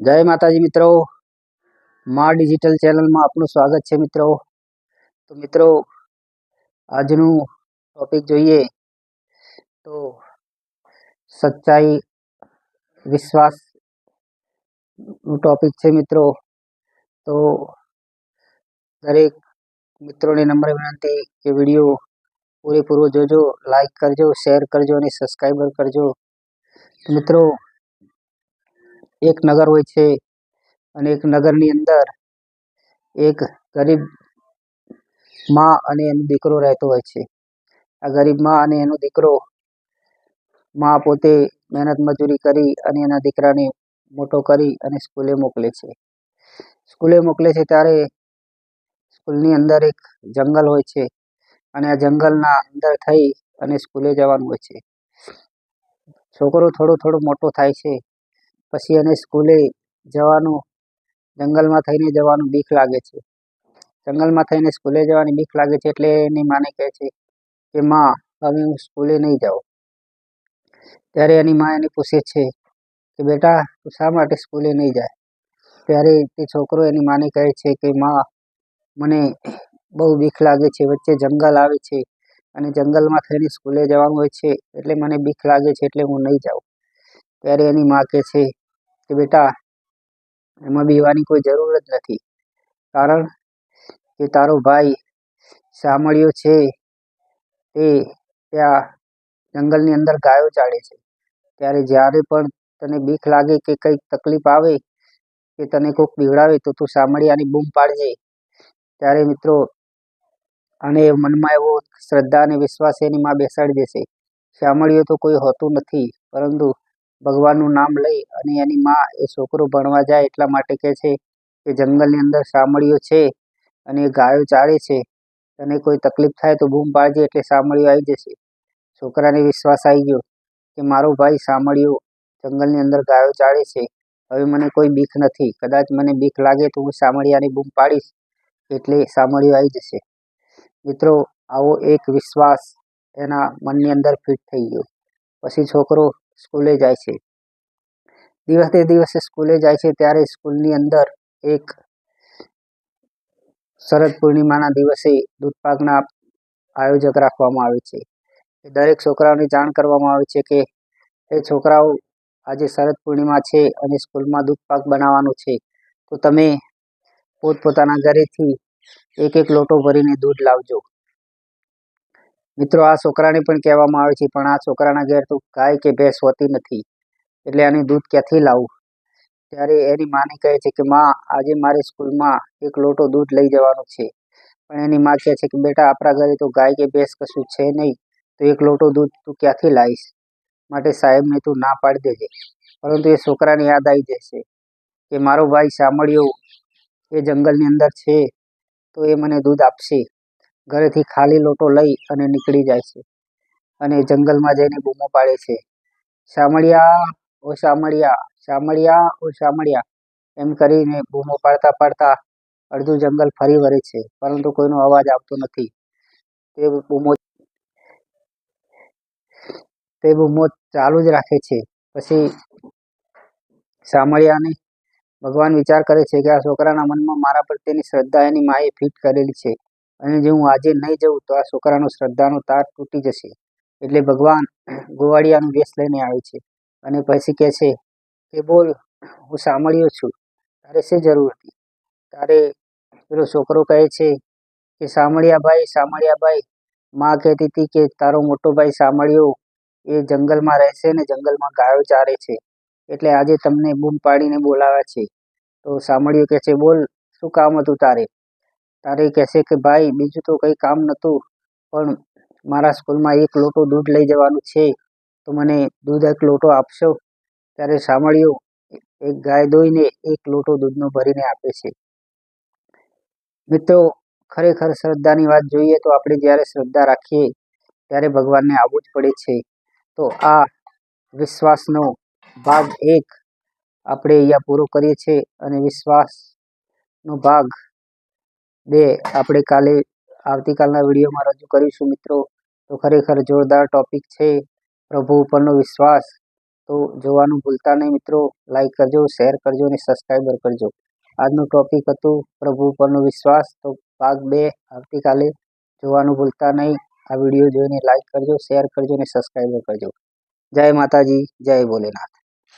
જય માતાજી મિત્રો, માં ડિજિટલ ચેનલમાં આપનું સ્વાગત છે મિત્રો. તો મિત્રો, આજનું ટોપિક જોઈએ તો સચ્ચાઈ વિશ્વાસનું ટોપિક છે મિત્રો. તો દરેક મિત્રોને નમ્ર વિનંતી કે વિડીયો પૂરેપૂરો જોજો, લાઈક કરજો, શેર કરજો અને સબસ્ક્રાઈબર કરજો. મિત્રો, એક નગર હોય છે અને એક નગરની અંદર એક ગરીબ માં અને એનો દીકરો રહેતો હોય છે. આ ગરીબ માં અને એનો દીકરો, માં પોતે મહેનત મજૂરી કરી અને એના દીકરાને મોટો કરી અને સ્કૂલે મોકલે છે. ત્યારે સ્કૂલની અંદર એક જંગલ હોય છે અને આ જંગલના અંદર થઈ અને સ્કૂલે જવાનું હોય છે. છોકરો થોડો મોટો થાય છે, પછી એને સ્કૂલે જવાનું, જંગલમાં થઈને જવાનું બીક લાગે છે. જંગલમાં થઈને સ્કૂલે જવાની બીક લાગે છે એટલે એની માને કહે છે કે માં, હવે હું સ્કૂલે નહીં જાઉં. ત્યારે એની માં એને પૂછે છે કે બેટા, તું શા માટે સ્કૂલે નહીં જાય? ત્યારે તે છોકરો એની માને કહે છે કે માં, મને બહુ બીક લાગે છે, વચ્ચે જંગલ આવે છે અને જંગલમાં થઈને સ્કૂલે જવાનું હોય છે એટલે મને બીક લાગે છે એટલે હું નહીં જાઉં. ત્યારે એની માં કહે છે કે બેટા, એમાં બીવાની કોઈ જરૂર જ નથી, કારણ કે તારો ભાઈ શામળિયો છે તે ત્યાં જંગલની અંદર ગાયો ચારે છે. ત્યારે જ્યારે પણ તને બીક લાગે કે કંઈક તકલીફ આવે કે તને કોઈક બીવડાવે તો તું શામળિયાની બૂમ પાડજે. ત્યારે મિત્રો, અને મનમાં એવો શ્રદ્ધા અને વિશ્વાસ એની માં બેસાડી દેશે. શામળિયો તો કોઈ હોતું નથી, પરંતુ ભગવાનનું નામ લઈ અને એની માં એ છોકરો ભણવા જાય એટલા માટે કહે છે કે જંગલની અંદર શામળિયો છે અને એ ગાયો ચારે છે, તને કોઈ તકલીફ થાય તો બૂમ પાડજે એટલે શામળિયો આવી જશે. છોકરાને વિશ્વાસ આવી ગયો કે મારો ભાઈ શામળિયો જંગલની અંદર ગાયો ચારે છે, હવે મને કોઈ બીક નથી. કદાચ મને બીક લાગે તો હું શામળિયાની બૂમ પાડીશ એટલે શામળિયો આવી જશે. મિત્રો, આવો એક વિશ્વાસ એના મનની અંદર ફિટ થઈ ગયો. પછી છોકરો સ્કૂલે જાય છે. દિવસે સ્કૂલે જાય છે ત્યારે સ્કૂલની અંદર એક શરદ પૂર્ણિમાના દિવસે દૂધપાકના આયોજક રાખવામાં આવે છે. દરેક છોકરાઓને જાણ કરવામાં આવે છે કે એ છોકરાઓ, આજે શરદ પૂર્ણિમા છે અને સ્કૂલમાં દૂધપાક બનાવવાનો છે, તો તમે પોતપોતાના ઘરેથી એક લોટો ભરીને દૂધ લાવજો. મિત્રો, આ છોકરાને પણ કહેવામાં આવે છે, પણ આ છોકરાના ઘેર તો ગાય કે ભેંસ હોતી નથી, એટલે આને દૂધ ક્યાંથી લાવવું? ત્યારે એની માને કહે છે કે માં, આજે મારે સ્કૂલમાં એક લોટો દૂધ લઈ જવાનું છે. પણ એની માં કહે છે કે બેટા, આપણા ઘરે તો ગાય કે ભેંસ કશું છે નહીં, તો એક લોટો દૂધ તું ક્યાંથી લાવીશ? માટે સાહેબને તું ના પાડી દેજે. પરંતુ એ છોકરાને યાદ આવી જશે કે મારો ભાઈ શામળિયો એ જંગલની અંદર છે, તો એ મને દૂધ આપશે. ઘરેથી ખાલી લોટો લઈ અને નીકળી જાય છે અને જંગલમાં જઈને બૂમો પાડે છે, શામળિયા, ઓ શામળિયા, શામળિયા, ઓ શામળિયા, એમ કરીને બૂમો પાડતા અડધું જંગલ ફરી વળે છે, પરંતુ કોઈનો અવાજ આવતો નથી. તે બૂમો ચાલુ જ રાખે છે. પછી શામળિયાને ભગવાન વિચાર કરે છે કે આ છોકરાના મનમાં મારા પ્રત્યેની શ્રદ્ધા એની માએ ફિટ કરેલી છે અને જો હું આજે નહીં જઉં તો આ છોકરાનો શ્રદ્ધાનો તાર તૂટી જશે. એટલે ભગવાન ગોવાળિયાનું વેશ લઈને આવે છે અને પછી કહે છે કે બોલ, હું શામળિયો છું, તારે શી જરૂર હતી? તારે પેલો છોકરો કહે છે કે શામળિયા ભાઈ, માં કહેતી હતી કે તારો મોટો ભાઈ શામળિયો એ જંગલમાં રહેશે ને જંગલમાં ગાયો ચારે છે, એટલે આજે તમને બૂમ પાડીને બોલાવ્યા છે. તો શામળિયો કહે છે, બોલ, શું કામ હતું તારે? કહેશે કે ભાઈ, બીજું તો કંઈ કામ નહોતું, પણ મારા સ્કૂલમાં એક લોટો દૂધ લઈ જવાનું છે, તો મને દૂધ એક લોટો આપશો? ત્યારે શામળિયો એક ગાય દોઈને એક લોટો દૂધનો ભરીને આપે છે. મિત્રો, ખરેખર શ્રદ્ધાની વાત જોઈએ તો આપણે જ્યારે શ્રદ્ધા રાખીએ ત્યારે ભગવાનને આવવું જ પડે છે. તો આ વિશ્વાસનો ભાગ 1 આપણે અહીંયા પૂરો કરીએ છીએ અને વિશ્વાસનો ભાગ 2 આપણે આવતીકાલના વિડીયોમાં રજૂ કરીશું મિત્રો. તો ખરેખર જોરદાર ટોપિક છે, પ્રભુ ઉપરનો વિશ્વાસ. તો જોવાનું ભૂલતા નહીં મિત્રો. લાઈક કરજો, શેર કરજો અને સબસ્ક્રાઈબર કરજો. આજનું ટોપિક હતું પ્રભુ પરનો વિશ્વાસ. તો ભાગ 2 આવતીકાલે જોવાનું ભૂલતા નહીં. આ વિડીયો જોઈને લાઈક કરજો, શેર કરજો અને સબસ્ક્રાઈબર કરજો. જય માતાજી, જય ભોલેનાથ.